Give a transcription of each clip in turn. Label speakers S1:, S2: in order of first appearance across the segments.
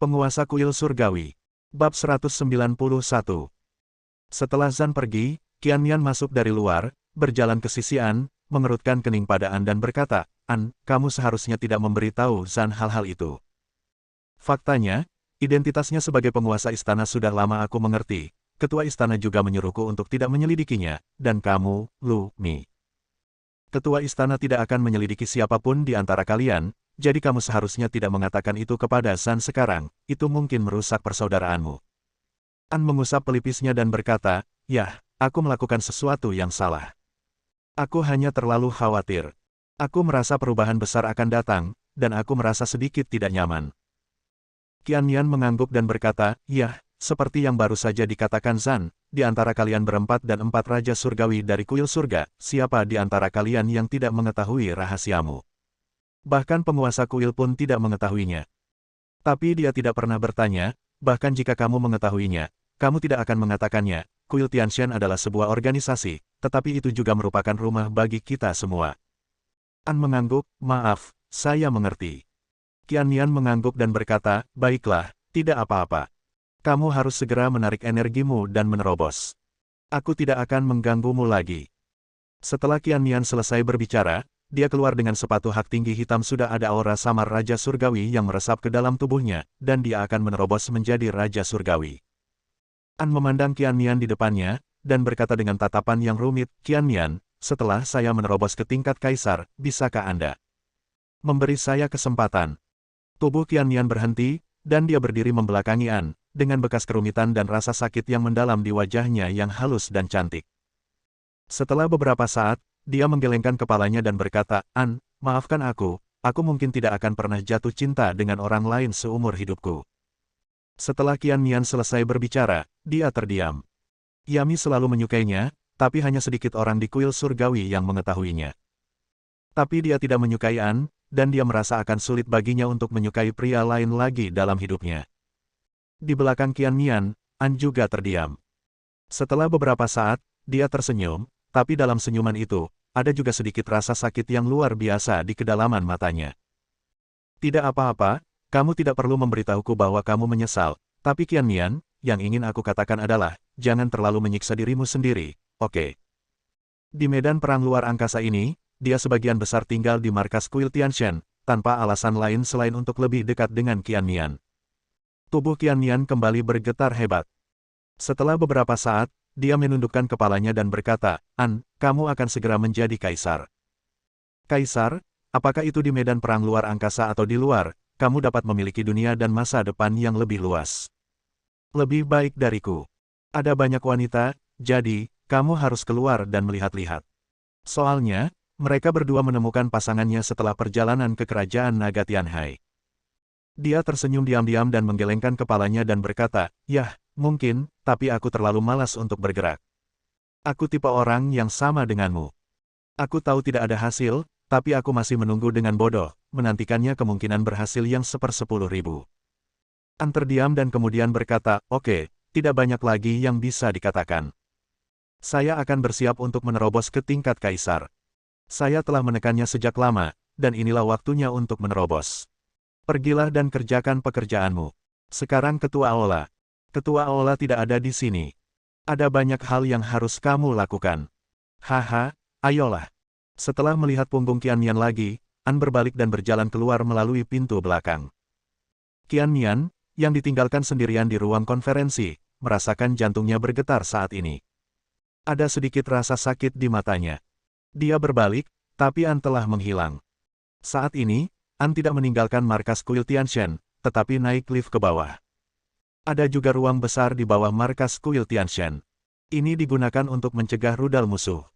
S1: Penguasa Kuil Surgawi. Bab 191. Setelah Zan pergi, Qiannian masuk dari luar, berjalan ke sisi An, mengerutkan kening pada An dan berkata, "An, kamu seharusnya tidak memberitahu Zan hal-hal itu. Faktanya, identitasnya sebagai penguasa istana sudah lama aku mengerti. Ketua istana juga menyuruhku untuk tidak menyelidikinya, dan kamu, Lu Mi. Ketua istana tidak akan menyelidiki siapapun di antara kalian, jadi kamu seharusnya tidak mengatakan itu kepada Zan sekarang, itu mungkin merusak persaudaraanmu." An mengusap pelipisnya dan berkata, "Yah, aku melakukan sesuatu yang salah. Aku hanya terlalu khawatir. Aku merasa perubahan besar akan datang, dan aku merasa sedikit tidak nyaman." Qiannian mengangguk dan berkata, "Yah, seperti yang baru saja dikatakan Zan, di antara kalian berempat dan 4 Raja Surgawi dari Kuil Surga, siapa di antara kalian yang tidak mengetahui rahasiamu? Bahkan penguasa kuil pun tidak mengetahuinya. Tapi dia tidak pernah bertanya, bahkan jika kamu mengetahuinya, kamu tidak akan mengatakannya. Kuil Tianshan adalah sebuah organisasi, tetapi itu juga merupakan rumah bagi kita semua." An mengangguk, "Maaf, saya mengerti." Qiannian mengangguk dan berkata, "Baiklah, tidak apa-apa. Kamu harus segera menarik energimu dan menerobos. Aku tidak akan mengganggumu lagi." Setelah Qiannian selesai berbicara, dia keluar dengan sepatu hak tinggi hitam. Sudah ada aura samar Raja Surgawi yang meresap ke dalam tubuhnya, dan dia akan menerobos menjadi Raja Surgawi. An memandang Qiannian di depannya, dan berkata dengan tatapan yang rumit, "Qiannian, setelah saya menerobos ke tingkat Kaisar, bisakah Anda memberi saya kesempatan?" Tubuh Qiannian berhenti, dan dia berdiri membelakangi An, dengan bekas kerumitan dan rasa sakit yang mendalam di wajahnya yang halus dan cantik. Setelah beberapa saat, dia menggelengkan kepalanya dan berkata, "An, maafkan aku mungkin tidak akan pernah jatuh cinta dengan orang lain seumur hidupku." Setelah Qiannian selesai berbicara, dia terdiam. Yami selalu menyukainya, tapi hanya sedikit orang di Kuil Surgawi yang mengetahuinya. Tapi dia tidak menyukai An, dan dia merasa akan sulit baginya untuk menyukai pria lain lagi dalam hidupnya. Di belakang Qiannian, An juga terdiam. Setelah beberapa saat, dia tersenyum, tapi dalam senyuman itu, ada juga sedikit rasa sakit yang luar biasa di kedalaman matanya. "Tidak apa-apa, kamu tidak perlu memberitahuku bahwa kamu menyesal, tapi Qiannian, yang ingin aku katakan adalah, jangan terlalu menyiksa dirimu sendiri, oke? Di medan perang luar angkasa ini, dia sebagian besar tinggal di markas Kuil Tianshan, tanpa alasan lain selain untuk lebih dekat dengan Qiannian." Tubuh Qiannian kembali bergetar hebat. Setelah beberapa saat, dia menundukkan kepalanya dan berkata, "An, kamu akan segera menjadi kaisar." "Kaisar? Apakah itu di medan perang luar angkasa atau di luar? Kamu dapat memiliki dunia dan masa depan yang lebih luas. Lebih baik dariku. Ada banyak wanita, jadi, kamu harus keluar dan melihat-lihat." Soalnya, mereka berdua menemukan pasangannya setelah perjalanan ke kerajaan Naga Tianhai. Dia tersenyum diam-diam dan menggelengkan kepalanya dan berkata, "Yah, mungkin, tapi aku terlalu malas untuk bergerak. Aku tipe orang yang sama denganmu. Aku tahu tidak ada hasil, tapi aku masih menunggu dengan bodoh, menantikannya kemungkinan berhasil yang 1/10.000. An terdiam dan kemudian berkata, "Oke, tidak banyak lagi yang bisa dikatakan. Saya akan bersiap untuk menerobos ke tingkat kaisar. Saya telah menekannya sejak lama, dan inilah waktunya untuk menerobos. Pergilah dan kerjakan pekerjaanmu. Sekarang Ketua Aula. Ketua Aula tidak ada di sini. Ada banyak hal yang harus kamu lakukan. Haha, ayolah." Setelah melihat punggung Qiannian lagi, An berbalik dan berjalan keluar melalui pintu belakang. Qiannian, yang ditinggalkan sendirian di ruang konferensi, merasakan jantungnya bergetar saat ini. Ada sedikit rasa sakit di matanya. Dia berbalik, tapi An telah menghilang. Saat ini, An tidak meninggalkan markas Kuil Tianshan, tetapi naik lift ke bawah. Ada juga ruang besar di bawah markas Kuil Tianshan. Ini digunakan untuk mencegah rudal musuh.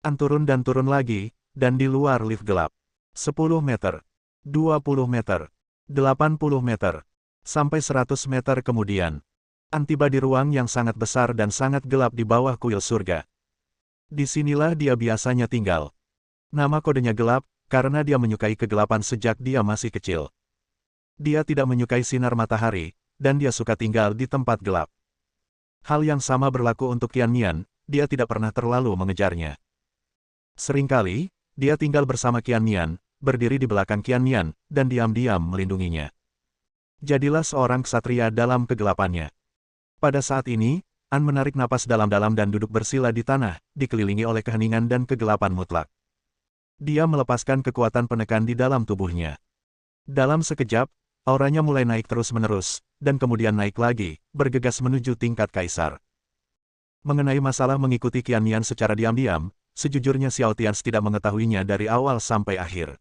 S1: An turun dan turun lagi, dan di luar lift gelap. 10 meter, 20 meter, 80 meter, sampai 100 meter kemudian. An tiba di ruang yang sangat besar dan sangat gelap di bawah Kuil Surga. Disinilah dia biasanya tinggal. Nama kodenya gelap, karena dia menyukai kegelapan sejak dia masih kecil. Dia tidak menyukai sinar matahari, dan dia suka tinggal di tempat gelap. Hal yang sama berlaku untuk Qiannian, dia tidak pernah terlalu mengejarnya. Seringkali, dia tinggal bersama Qiannian, berdiri di belakang Qiannian, dan diam-diam melindunginya. Jadilah seorang ksatria dalam kegelapannya. Pada saat ini, An menarik napas dalam-dalam dan duduk bersila di tanah, dikelilingi oleh keheningan dan kegelapan mutlak. Dia melepaskan kekuatan penekan di dalam tubuhnya. Dalam sekejap, auranya mulai naik terus-menerus, dan kemudian naik lagi, bergegas menuju tingkat kaisar. Mengenai masalah mengikuti Qiannian secara diam-diam, sejujurnya Xiao Tians tidak mengetahuinya dari awal sampai akhir.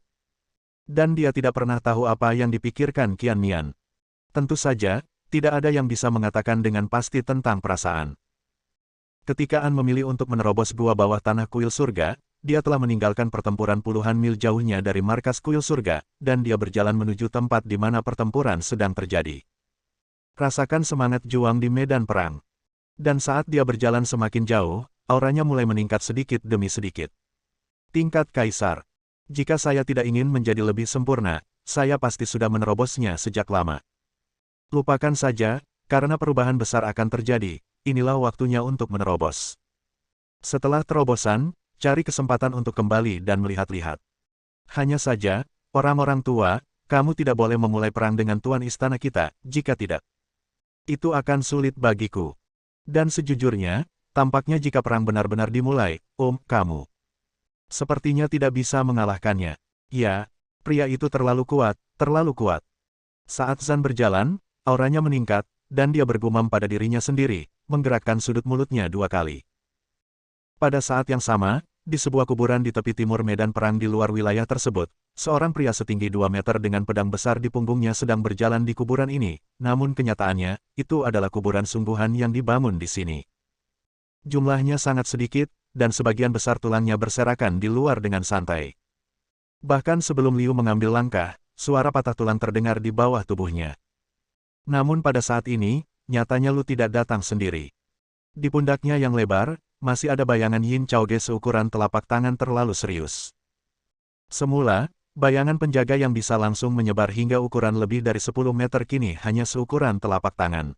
S1: Dan dia tidak pernah tahu apa yang dipikirkan Qiannian. Tentu saja, tidak ada yang bisa mengatakan dengan pasti tentang perasaan. Ketika An memilih untuk menerobos gua bawah tanah kuil surga, dia telah meninggalkan pertempuran puluhan mil jauhnya dari markas kuil surga, dan dia berjalan menuju tempat di mana pertempuran sedang terjadi. Rasakan semangat juang di medan perang. Dan saat dia berjalan semakin jauh, auranya mulai meningkat sedikit demi sedikit. Tingkat kaisar. Jika saya tidak ingin menjadi lebih sempurna, saya pasti sudah menerobosnya sejak lama. Lupakan saja, karena perubahan besar akan terjadi, inilah waktunya untuk menerobos. Setelah terobosan, cari kesempatan untuk kembali dan melihat-lihat. Hanya saja, orang-orang tua, kamu tidak boleh memulai perang dengan tuan istana kita, jika tidak. Itu akan sulit bagiku. Dan sejujurnya, tampaknya jika perang benar-benar dimulai, kamu sepertinya tidak bisa mengalahkannya. Ya, pria itu terlalu kuat, terlalu kuat. Saat Zan berjalan, auranya meningkat, dan dia bergumam pada dirinya sendiri, menggerakkan sudut mulutnya 2 kali. Pada saat yang sama, di sebuah kuburan di tepi timur medan perang di luar wilayah tersebut, seorang pria setinggi 2 meter dengan pedang besar di punggungnya sedang berjalan di kuburan ini, namun kenyataannya, itu adalah kuburan sungguhan yang dibangun di sini. Jumlahnya sangat sedikit, dan sebagian besar tulangnya berserakan di luar dengan santai. Bahkan sebelum Liu mengambil langkah, suara patah tulang terdengar di bawah tubuhnya. Namun pada saat ini, nyatanya Lu tidak datang sendiri. Di pundaknya yang lebar, masih ada bayangan Yin Chaoge seukuran telapak tangan terlalu serius. Semula, bayangan penjaga yang bisa langsung menyebar hingga ukuran lebih dari 10 meter kini hanya seukuran telapak tangan.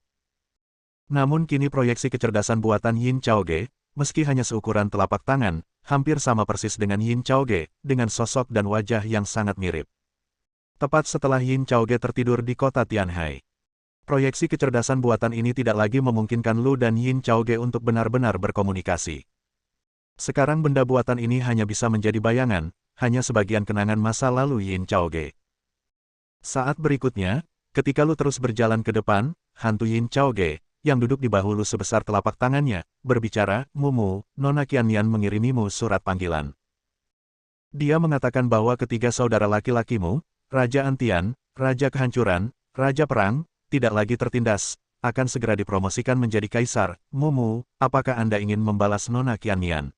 S1: Namun kini proyeksi kecerdasan buatan Yin Chaoge, meski hanya seukuran telapak tangan, hampir sama persis dengan Yin Chaoge, dengan sosok dan wajah yang sangat mirip. Tepat setelah Yin Chaoge tertidur di kota Tianhai. Proyeksi kecerdasan buatan ini tidak lagi memungkinkan Lu dan Yin Chaoge untuk benar-benar berkomunikasi. Sekarang benda buatan ini hanya bisa menjadi bayangan, hanya sebagian kenangan masa lalu Yin Chaoge. Saat berikutnya, ketika Lu terus berjalan ke depan, hantu Yin Chaoge, yang duduk di bahu Lu sebesar telapak tangannya, berbicara, "Mumu, Nona Qiannian mengirimimu surat panggilan. Dia mengatakan bahwa ketiga saudara laki-lakimu, Raja Antian, Raja Kehancuran, Raja Perang, tidak lagi tertindas, akan segera dipromosikan menjadi kaisar. Mumu, apakah Anda ingin membalas Nona Qiannian?"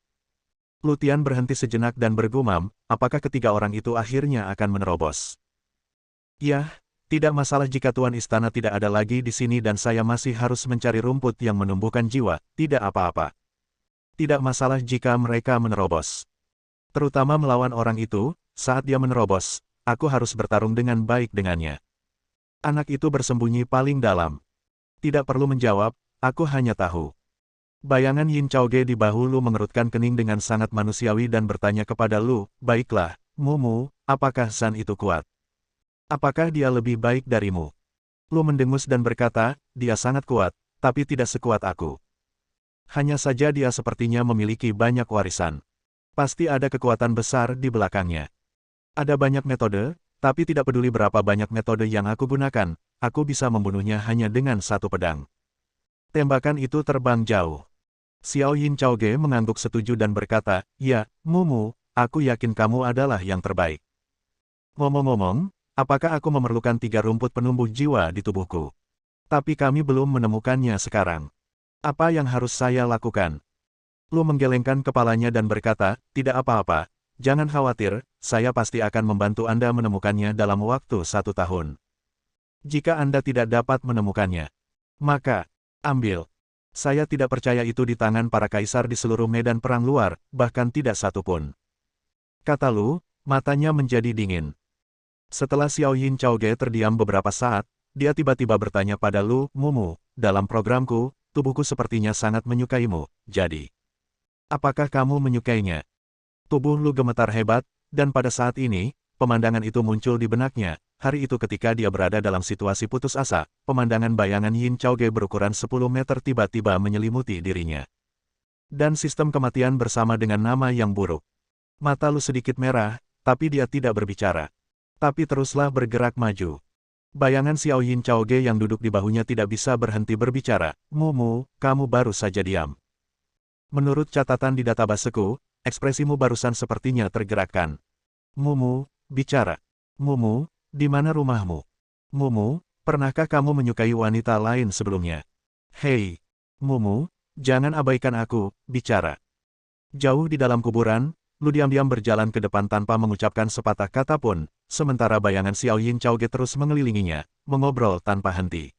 S1: Lu Tian berhenti sejenak dan bergumam, apakah ketiga orang itu akhirnya akan menerobos? Yah, tidak masalah jika tuan istana tidak ada lagi di sini dan saya masih harus mencari rumput yang menumbuhkan jiwa, tidak apa-apa. Tidak masalah jika mereka menerobos. Terutama melawan orang itu, saat dia menerobos, aku harus bertarung dengan baik dengannya. Anak itu bersembunyi paling dalam. Tidak perlu menjawab, aku hanya tahu. Bayangan Yin Chaoge di bahu Lu mengerutkan kening dengan sangat manusiawi dan bertanya kepada Lu, "Baiklah, Mumu, apakah Zan itu kuat? Apakah dia lebih baik darimu?" Lu mendengus dan berkata, "Dia sangat kuat, tapi tidak sekuat aku. Hanya saja dia sepertinya memiliki banyak warisan. Pasti ada kekuatan besar di belakangnya. Ada banyak metode, tapi tidak peduli berapa banyak metode yang aku gunakan, aku bisa membunuhnya hanya dengan satu pedang." Tembakan itu terbang jauh. Xiao Yin Chaoge mengangguk setuju dan berkata, "Ya, Mumu, aku yakin kamu adalah yang terbaik. Ngomong-ngomong, apakah aku memerlukan 3 rumput penumbuh jiwa di tubuhku? Tapi kami belum menemukannya sekarang. Apa yang harus saya lakukan?" Lu menggelengkan kepalanya dan berkata, "Tidak apa-apa, jangan khawatir, saya pasti akan membantu Anda menemukannya dalam waktu 1 tahun. Jika Anda tidak dapat menemukannya, maka, ambil. Saya tidak percaya itu di tangan para kaisar di seluruh medan perang luar, bahkan tidak satu pun." Kata Lu, matanya menjadi dingin. Setelah Xiao Yin Chaoge terdiam beberapa saat, dia tiba-tiba bertanya pada Lu, "Mumu, dalam programku, tubuhku sepertinya sangat menyukaimu, jadi apakah kamu menyukainya?" Tubuh Lu gemetar hebat, dan pada saat ini, pemandangan itu muncul di benaknya, hari itu ketika dia berada dalam situasi putus asa, pemandangan bayangan Yin Chaoge berukuran 10 meter tiba-tiba menyelimuti dirinya. Dan sistem kematian bersama dengan nama yang buruk. Mata Lu sedikit merah, tapi dia tidak berbicara. Tapi teruslah bergerak maju. Bayangan Xiao Yin Chaoge yang duduk di bahunya tidak bisa berhenti berbicara. Mumu, kamu baru saja diam. Menurut catatan di databaseku, ekspresimu barusan sepertinya tergerakkan. Mumu, bicara. Mumu, di mana rumahmu? Mumu, pernahkah kamu menyukai wanita lain sebelumnya? Hei, Mumu, jangan abaikan aku, bicara. Jauh di dalam kuburan, Lu diam-diam berjalan ke depan tanpa mengucapkan sepatah kata pun, sementara bayangan Xiao Yin Chaoge terus mengelilinginya, mengobrol tanpa henti.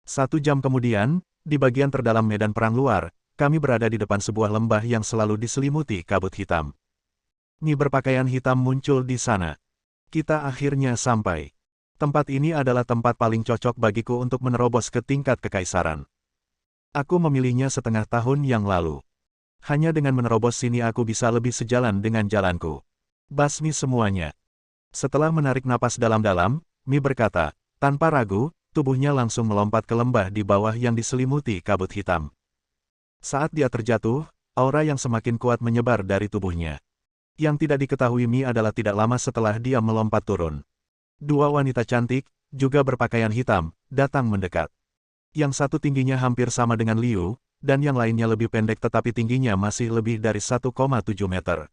S1: 1 jam kemudian, di bagian terdalam medan perang luar, kami berada di depan sebuah lembah yang selalu diselimuti kabut hitam. Mi berpakaian hitam muncul di sana. Kita akhirnya sampai. Tempat ini adalah tempat paling cocok bagiku untuk menerobos ke tingkat kekaisaran. Aku memilihnya setengah tahun yang lalu. Hanya dengan menerobos sini aku bisa lebih sejalan dengan jalanku. Basmi semuanya. Setelah menarik napas dalam-dalam, Mi berkata, tanpa ragu, tubuhnya langsung melompat ke lembah di bawah yang diselimuti kabut hitam. Saat dia terjatuh, aura yang semakin kuat menyebar dari tubuhnya. Yang tidak diketahui Mi adalah tidak lama setelah dia melompat turun. 2 wanita cantik, juga berpakaian hitam, datang mendekat. Yang satu tingginya hampir sama dengan Liu, dan yang lainnya lebih pendek tetapi tingginya masih lebih dari 1,7 meter.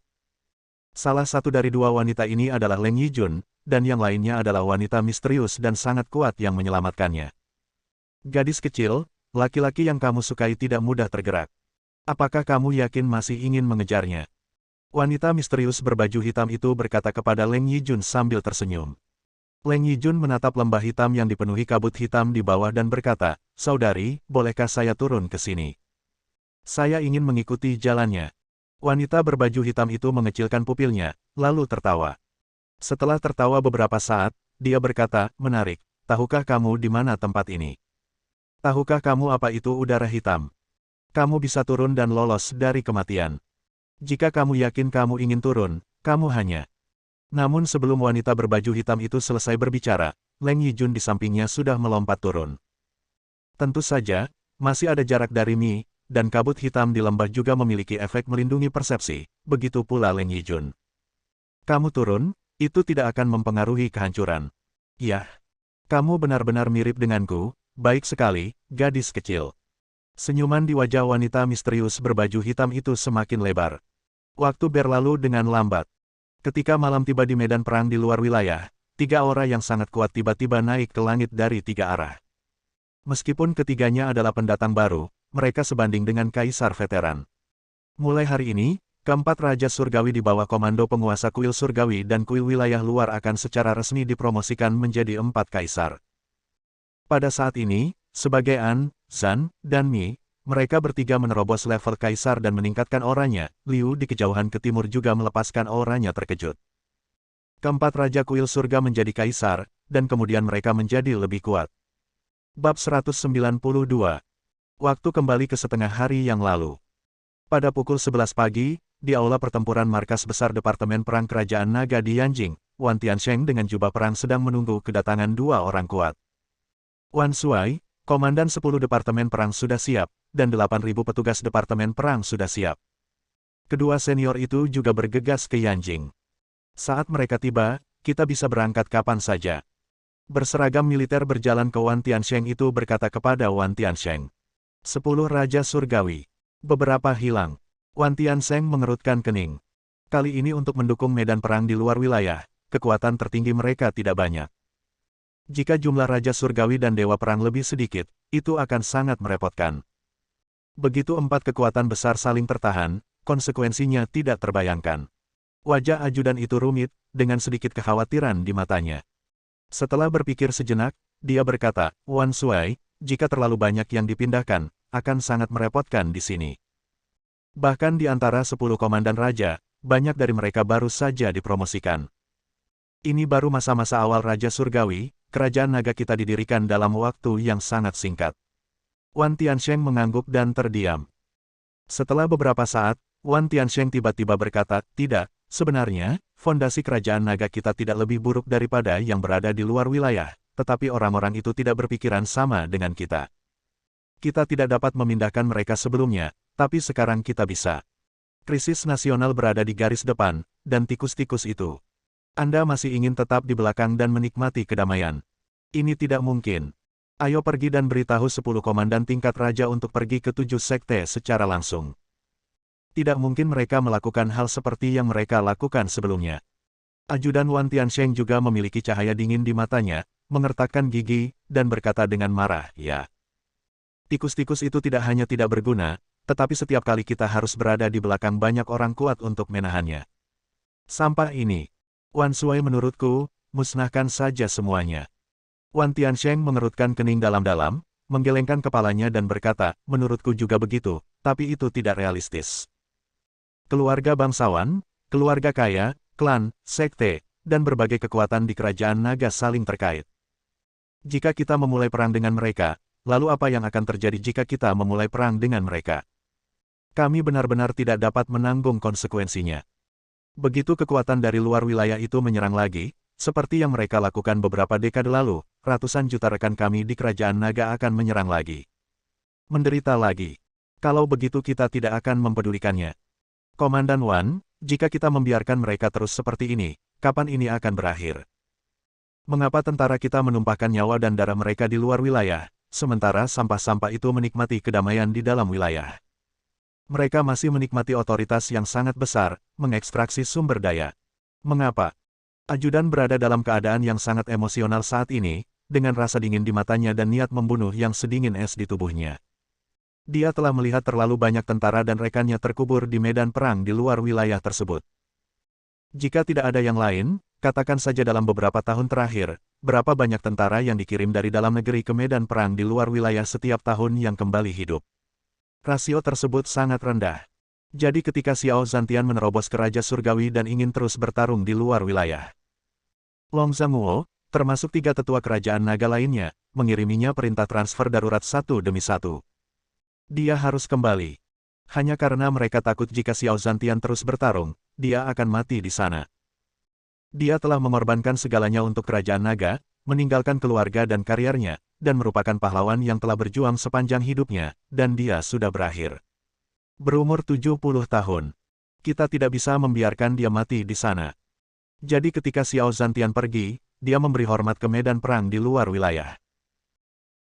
S1: Salah satu dari 2 wanita ini adalah Leng Yijun, dan yang lainnya adalah wanita misterius dan sangat kuat yang menyelamatkannya. Gadis kecil, laki-laki yang kamu sukai tidak mudah tergerak. Apakah kamu yakin masih ingin mengejarnya? Wanita misterius berbaju hitam itu berkata kepada Leng Yijun sambil tersenyum. Leng Yijun menatap lembah hitam yang dipenuhi kabut hitam di bawah dan berkata, "Saudari, bolehkah saya turun ke sini? Saya ingin mengikuti jalannya." Wanita berbaju hitam itu mengecilkan pupilnya, lalu tertawa. Setelah tertawa beberapa saat, dia berkata, "Menarik, tahukah kamu di mana tempat ini? Tahukah kamu apa itu udara hitam? Kamu bisa turun dan lolos dari kematian. Jika kamu yakin kamu ingin turun, kamu hanya..." Namun sebelum wanita berbaju hitam itu selesai berbicara, Leng Yijun di sampingnya sudah melompat turun. Tentu saja, masih ada jarak dari Mi, dan kabut hitam di lembah juga memiliki efek melindungi persepsi, begitu pula Leng Yijun. Kamu turun, itu tidak akan mempengaruhi kehancuran. Yah, kamu benar-benar mirip denganku, baik sekali, gadis kecil. Senyuman di wajah wanita misterius berbaju hitam itu semakin lebar. Waktu berlalu dengan lambat. Ketika malam tiba di medan perang di luar wilayah, 3 aura yang sangat kuat tiba-tiba naik ke langit dari 3 arah. Meskipun ketiganya adalah pendatang baru, mereka sebanding dengan kaisar veteran. Mulai hari ini, keempat raja surgawi di bawah komando penguasa kuil surgawi dan kuil wilayah luar akan secara resmi dipromosikan menjadi 4 kaisar. Pada saat ini, sebagai An, Zhan, dan Mi, mereka bertiga menerobos level kaisar dan meningkatkan auranya. Liu di kejauhan ke timur juga melepaskan auranya terkejut. Keempat raja kuil surga menjadi kaisar, dan kemudian mereka menjadi lebih kuat. Bab 192. Waktu kembali ke setengah hari yang lalu. Pada pukul 11 pagi, di aula pertempuran markas besar Departemen Perang Kerajaan Naga di Yanjing, Wan Tiansheng dengan jubah perang sedang menunggu kedatangan 2 orang kuat. Wan Shuai, komandan 10 Departemen Perang sudah siap, dan 8.000 petugas Departemen Perang sudah siap. Kedua senior itu juga bergegas ke Yanjing. Saat mereka tiba, kita bisa berangkat kapan saja. Berseragam militer berjalan ke Wan Tiansheng itu berkata kepada Wan Tiansheng. 10 Raja Surgawi. Beberapa hilang. Wan Tiansheng mengerutkan kening. Kali ini untuk mendukung medan perang di luar wilayah, kekuatan tertinggi mereka tidak banyak. Jika jumlah Raja Surgawi dan Dewa Perang lebih sedikit, itu akan sangat merepotkan. Begitu 4 kekuatan besar saling tertahan, konsekuensinya tidak terbayangkan. Wajah ajudan itu rumit, dengan sedikit kekhawatiran di matanya. Setelah berpikir sejenak, dia berkata, "Wan Shuai, jika terlalu banyak yang dipindahkan, akan sangat merepotkan di sini. Bahkan di antara 10 komandan raja, banyak dari mereka baru saja dipromosikan. Ini baru masa-masa awal Raja Surgawi, kerajaan naga kita didirikan dalam waktu yang sangat singkat." Wan Tiansheng mengangguk dan terdiam. Setelah beberapa saat, Wan Tiansheng tiba-tiba berkata, "Tidak, sebenarnya, fondasi kerajaan naga kita tidak lebih buruk daripada yang berada di luar wilayah, tetapi orang-orang itu tidak berpikiran sama dengan kita. Kita tidak dapat memindahkan mereka sebelumnya, tapi sekarang kita bisa. Krisis nasional berada di garis depan, dan tikus-tikus itu. Anda masih ingin tetap di belakang dan menikmati kedamaian. Ini tidak mungkin. Ayo pergi dan beritahu 10 komandan tingkat raja untuk pergi ke 7 sekte secara langsung. Tidak mungkin mereka melakukan hal seperti yang mereka lakukan sebelumnya. Ajudan Wan Tiansheng juga memiliki cahaya dingin di matanya, mengertakkan gigi, dan berkata dengan marah, ya. Tikus-tikus itu tidak hanya tidak berguna, tetapi setiap kali kita harus berada di belakang banyak orang kuat untuk menahannya. Sampah ini. Wan Sui menurutku, musnahkan saja semuanya. Wan Tiansheng mengerutkan kening dalam-dalam, menggelengkan kepalanya dan berkata, menurutku juga begitu, tapi itu tidak realistis. Keluarga bangsawan, keluarga kaya, klan, sekte, dan berbagai kekuatan di kerajaan naga saling terkait. Jika kita memulai perang dengan mereka, lalu apa yang akan terjadi jika kita memulai perang dengan mereka? Kami benar-benar tidak dapat menanggung konsekuensinya. Begitu kekuatan dari luar wilayah itu menyerang lagi, seperti yang mereka lakukan beberapa dekade lalu, ratusan juta rekan kami di kerajaan naga akan menyerang lagi. Menderita lagi. Kalau begitu kita tidak akan mempedulikannya. Komandan Wan, jika kita membiarkan mereka terus seperti ini, kapan ini akan berakhir? Mengapa tentara kita menumpahkan nyawa dan darah mereka di luar wilayah, sementara sampah-sampah itu menikmati kedamaian di dalam wilayah? Mereka masih menikmati otoritas yang sangat besar, mengekstraksi sumber daya. Mengapa? Ajudan berada dalam keadaan yang sangat emosional saat ini, dengan rasa dingin di matanya dan niat membunuh yang sedingin es di tubuhnya. Dia telah melihat terlalu banyak tentara dan rekannya terkubur di medan perang di luar wilayah tersebut. Jika tidak ada yang lain, katakan saja dalam beberapa tahun terakhir, berapa banyak tentara yang dikirim dari dalam negeri ke medan perang di luar wilayah setiap tahun yang kembali hidup. Rasio tersebut sangat rendah. Jadi ketika Xiao Zhantian menerobos ke Raja Surgawi dan ingin terus bertarung di luar wilayah, Long Zhangguo, termasuk 3 tetua kerajaan naga lainnya, mengiriminya perintah transfer darurat satu demi satu. Dia harus kembali. Hanya karena mereka takut jika Xiao Zhantian terus bertarung, dia akan mati di sana. Dia telah mengorbankan segalanya untuk kerajaan naga, meninggalkan keluarga dan karirnya, dan merupakan pahlawan yang telah berjuang sepanjang hidupnya, dan dia sudah berakhir. Berumur 70 tahun. Kita tidak bisa membiarkan dia mati di sana. Jadi ketika Xiao Zhantian pergi, dia memberi hormat ke medan perang di luar wilayah.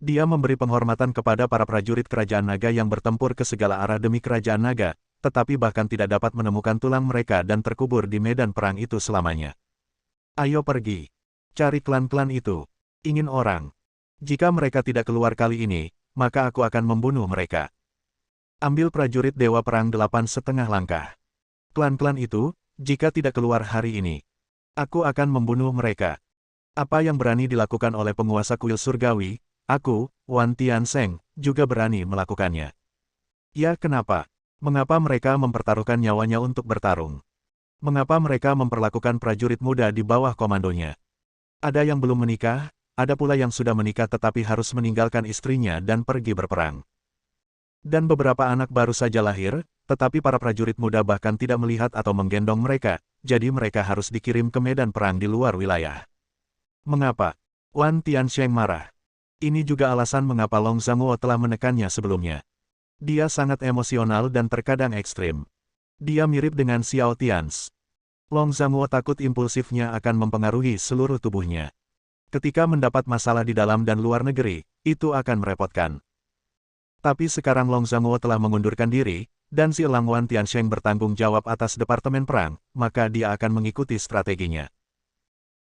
S1: Dia memberi penghormatan kepada para prajurit kerajaan naga yang bertempur ke segala arah demi kerajaan naga, tetapi bahkan tidak dapat menemukan tulang mereka dan terkubur di medan perang itu selamanya. Ayo pergi. Cari klan-klan itu. Ingin orang. Jika mereka tidak keluar kali ini, maka aku akan membunuh mereka. Ambil prajurit Dewa Perang 8,5 langkah. Klan-klan itu, jika tidak keluar hari ini, aku akan membunuh mereka. Apa yang berani dilakukan oleh penguasa kuil surgawi, aku, Wan Tiansheng, juga berani melakukannya. Ya kenapa? Mengapa mereka mempertaruhkan nyawanya untuk bertarung? Mengapa mereka memperlakukan prajurit muda di bawah komandonya? Ada yang belum menikah, ada pula yang sudah menikah tetapi harus meninggalkan istrinya dan pergi berperang. Dan beberapa anak baru saja lahir, tetapi para prajurit muda bahkan tidak melihat atau menggendong mereka, jadi mereka harus dikirim ke medan perang di luar wilayah. Mengapa? Wan Tiansheng marah. Ini juga alasan mengapa Long Zhangguo telah menekannya sebelumnya. Dia sangat emosional dan terkadang ekstrim. Dia mirip dengan Xiao Tians. Long Zhangguo takut impulsifnya akan mempengaruhi seluruh tubuhnya. Ketika mendapat masalah di dalam dan luar negeri, itu akan merepotkan. Tapi sekarang Long Zhangguo telah mengundurkan diri, dan si Elang Wan Tiansheng bertanggung jawab atas Departemen Perang, maka dia akan mengikuti strateginya.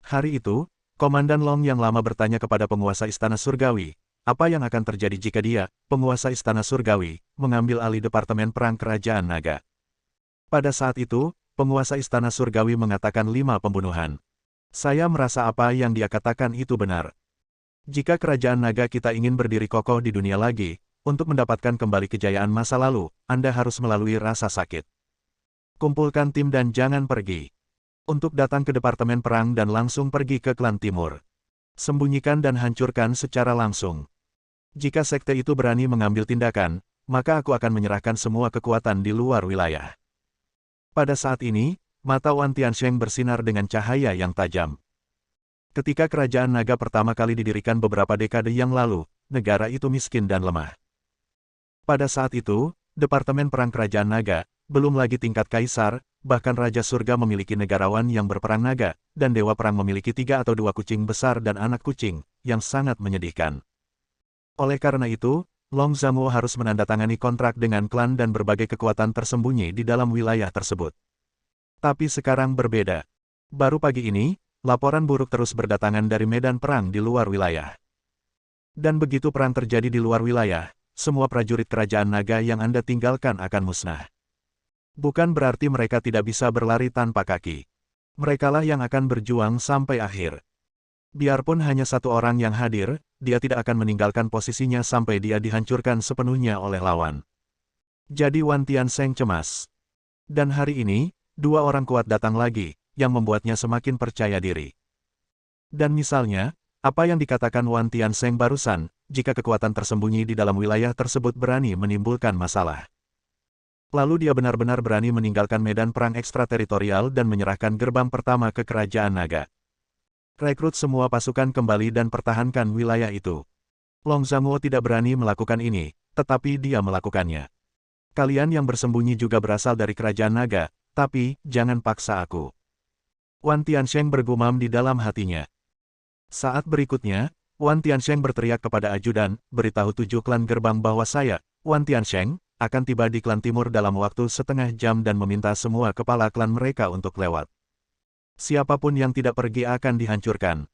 S1: Hari itu, Komandan Long yang lama bertanya kepada penguasa Istana Surgawi, apa yang akan terjadi jika dia, penguasa Istana Surgawi, mengambil alih Departemen Perang Kerajaan Naga. Pada saat itu, penguasa Istana Surgawi mengatakan 5 pembunuhan. Saya merasa apa yang dia katakan itu benar. Jika Kerajaan Naga kita ingin berdiri kokoh di dunia lagi, untuk mendapatkan kembali kejayaan masa lalu, Anda harus melalui rasa sakit. Kumpulkan tim dan jangan pergi. Untuk datang ke Departemen Perang dan langsung pergi ke klan Timur. Sembunyikan dan hancurkan secara langsung. Jika sekte itu berani mengambil tindakan, maka aku akan menyerahkan semua kekuatan di luar wilayah. Pada saat ini, Mata Wan Tiansheng bersinar dengan cahaya yang tajam. Ketika kerajaan naga pertama kali didirikan beberapa dekade yang lalu, negara itu miskin dan lemah. Pada saat itu, Departemen Perang Kerajaan Naga, belum lagi tingkat kaisar, bahkan Raja Surga memiliki negarawan yang berperang naga, dan Dewa Perang memiliki 3 atau 2 kucing besar dan anak kucing, yang sangat menyedihkan. Oleh karena itu, Long Zhangguo harus menandatangani kontrak dengan klan dan berbagai kekuatan tersembunyi di dalam wilayah tersebut. Tapi sekarang berbeda. Baru pagi ini, laporan buruk terus berdatangan dari medan perang di luar wilayah. Dan begitu perang terjadi di luar wilayah, semua prajurit kerajaan naga yang Anda tinggalkan akan musnah. Bukan berarti mereka tidak bisa berlari tanpa kaki. Merekalah yang akan berjuang sampai akhir. Biarpun hanya 1 orang yang hadir, dia tidak akan meninggalkan posisinya sampai dia dihancurkan sepenuhnya oleh lawan. Jadi Wan Tiansheng cemas. Dan hari ini, 2 orang kuat datang lagi, yang membuatnya semakin percaya diri. Dan misalnya, apa yang dikatakan Wan Tiansheng barusan, jika kekuatan tersembunyi di dalam wilayah tersebut berani menimbulkan masalah. Lalu dia benar-benar berani meninggalkan medan perang ekstrateritorial dan menyerahkan gerbang pertama ke kerajaan naga. Rekrut semua pasukan kembali dan pertahankan wilayah itu. Long Zhangguo tidak berani melakukan ini, tetapi dia melakukannya. Kalian yang bersembunyi juga berasal dari kerajaan naga, tapi jangan paksa aku. Wan Tiansheng bergumam di dalam hatinya. Saat berikutnya, Wan Tiansheng berteriak kepada ajudan, beritahu 7 klan gerbang bahwa saya, Wan Tiansheng, akan tiba di klan timur dalam waktu setengah jam dan meminta semua kepala klan mereka untuk lewat. Siapapun yang tidak pergi akan dihancurkan.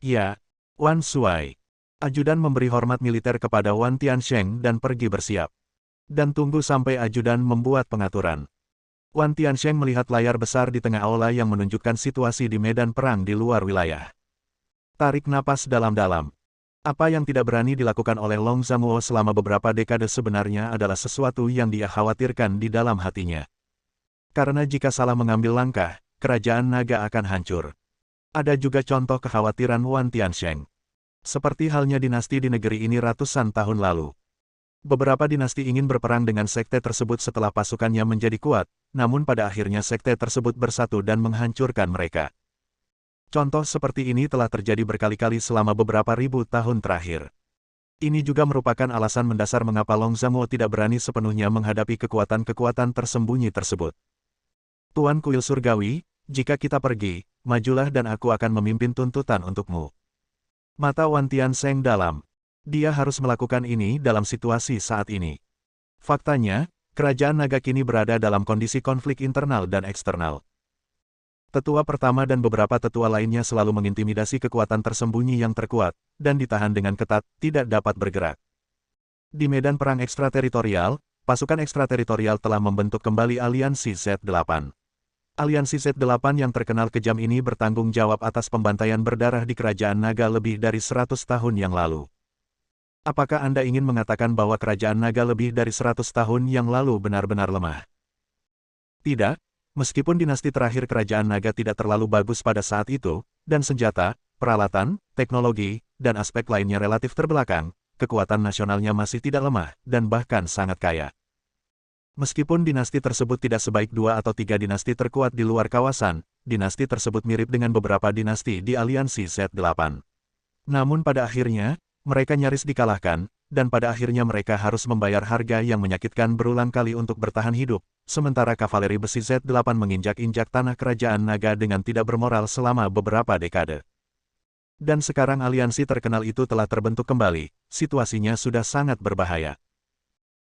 S1: Ya, Wan Suai. Ajudan memberi hormat militer kepada Wan Tiansheng dan pergi bersiap. Dan tunggu sampai ajudan membuat pengaturan. Wan Tiansheng melihat layar besar di tengah aula yang menunjukkan situasi di medan perang di luar wilayah. Tarik napas dalam-dalam. Apa yang tidak berani dilakukan oleh Long Zhangguo selama beberapa dekade sebenarnya adalah sesuatu yang dia khawatirkan di dalam hatinya. Karena jika salah mengambil langkah, kerajaan naga akan hancur. Ada juga contoh kekhawatiran Wan Tiansheng. Seperti halnya dinasti di negeri ini ratusan tahun lalu. Beberapa dinasti ingin berperang dengan sekte tersebut setelah pasukannya menjadi kuat, namun pada akhirnya sekte tersebut bersatu dan menghancurkan mereka. Contoh seperti ini telah terjadi berkali-kali selama beberapa ribu tahun terakhir. Ini juga merupakan alasan mendasar mengapa Long Zhangguo tidak berani sepenuhnya menghadapi kekuatan-kekuatan tersembunyi tersebut. Tuan Kuil Surgawi, jika kita pergi, majulah dan aku akan memimpin tuntutan untukmu. Mata Wan Tiansheng dalam. Dia harus melakukan ini dalam situasi saat ini. Faktanya, kerajaan naga kini berada dalam kondisi konflik internal dan eksternal. Tetua pertama dan beberapa tetua lainnya selalu mengintimidasi kekuatan tersembunyi yang terkuat, dan ditahan dengan ketat, tidak dapat bergerak. Di medan perang ekstrateritorial, pasukan ekstrateritorial telah membentuk kembali aliansi Z8. Aliansi Z8 yang terkenal kejam ini bertanggung jawab atas pembantaian berdarah di kerajaan naga lebih dari 100 tahun yang lalu. Apakah Anda ingin mengatakan bahwa kerajaan naga lebih dari 100 tahun yang lalu benar-benar lemah? Tidak, meskipun dinasti terakhir kerajaan naga tidak terlalu bagus pada saat itu, dan senjata, peralatan, teknologi, dan aspek lainnya relatif terbelakang, kekuatan nasionalnya masih tidak lemah, dan bahkan sangat kaya. Meskipun dinasti tersebut tidak sebaik 2 atau 3 dinasti terkuat di luar kawasan, dinasti tersebut mirip dengan beberapa dinasti di aliansi Z8. Namun pada akhirnya, mereka nyaris dikalahkan, dan pada akhirnya mereka harus membayar harga yang menyakitkan berulang kali untuk bertahan hidup, sementara kavaleri besi Z8 menginjak-injak tanah kerajaan naga dengan tidak bermoral selama beberapa dekade. Dan sekarang aliansi terkenal itu telah terbentuk kembali, situasinya sudah sangat berbahaya.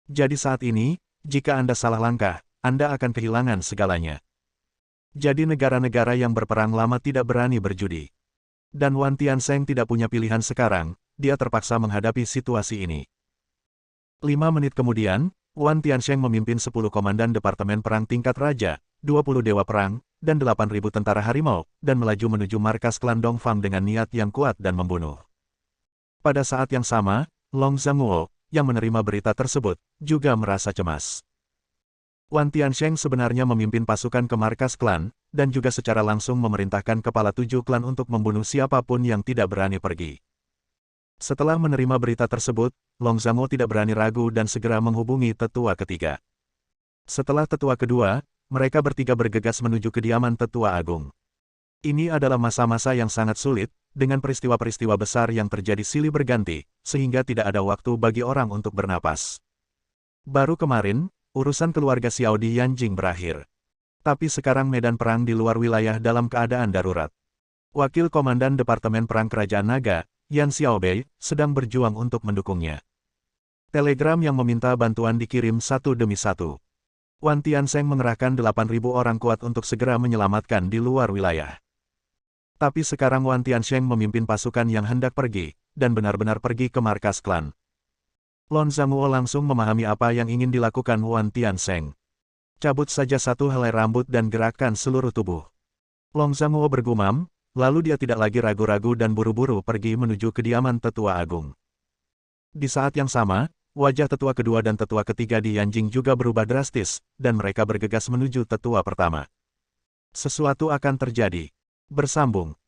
S1: Jadi saat ini, jika Anda salah langkah, Anda akan kehilangan segalanya. Jadi negara-negara yang berperang lama tidak berani berjudi. Dan Wan Tiansheng tidak punya pilihan sekarang, dia terpaksa menghadapi situasi ini. 5 menit kemudian, Wan Tiansheng memimpin 10 komandan Departemen Perang tingkat Raja, 20 Dewa Perang, dan 8.000 tentara harimau, dan melaju menuju markas klan Dongfang dengan niat yang kuat dan membunuh. Pada saat yang sama, Long Zhangguo, yang menerima berita tersebut, juga merasa cemas. Wan Tiansheng sebenarnya memimpin pasukan ke markas klan, dan juga secara langsung memerintahkan kepala 7 klan untuk membunuh siapapun yang tidak berani pergi. Setelah menerima berita tersebut, Long Zhangguo tidak berani ragu dan segera menghubungi tetua ketiga. Setelah tetua kedua, mereka bertiga bergegas menuju kediaman Tetua Agung. Ini adalah masa-masa yang sangat sulit, dengan peristiwa-peristiwa besar yang terjadi silih berganti, sehingga tidak ada waktu bagi orang untuk bernapas. Baru kemarin, urusan keluarga Xiao di Yanjing berakhir. Tapi sekarang medan perang di luar wilayah dalam keadaan darurat. Wakil Komandan Departemen Perang Kerajaan Naga, Yan Xiaobei, sedang berjuang untuk mendukungnya. Telegram yang meminta bantuan dikirim satu demi satu. Wan Tiansheng mengerahkan 8.000 orang kuat untuk segera menyelamatkan di luar wilayah. Tapi sekarang Wan Tiansheng memimpin pasukan yang hendak pergi, dan benar-benar pergi ke markas klan. Lon Zhangguo langsung memahami apa yang ingin dilakukan Wan Tiansheng. Cabut saja satu helai rambut dan gerakkan seluruh tubuh. Long Zhangguo bergumam, lalu dia tidak lagi ragu-ragu dan buru-buru pergi menuju kediaman Tetua Agung. Di saat yang sama, wajah Tetua kedua dan Tetua ketiga di Yanjing juga berubah drastis, dan mereka bergegas menuju Tetua pertama. Sesuatu akan terjadi. Bersambung.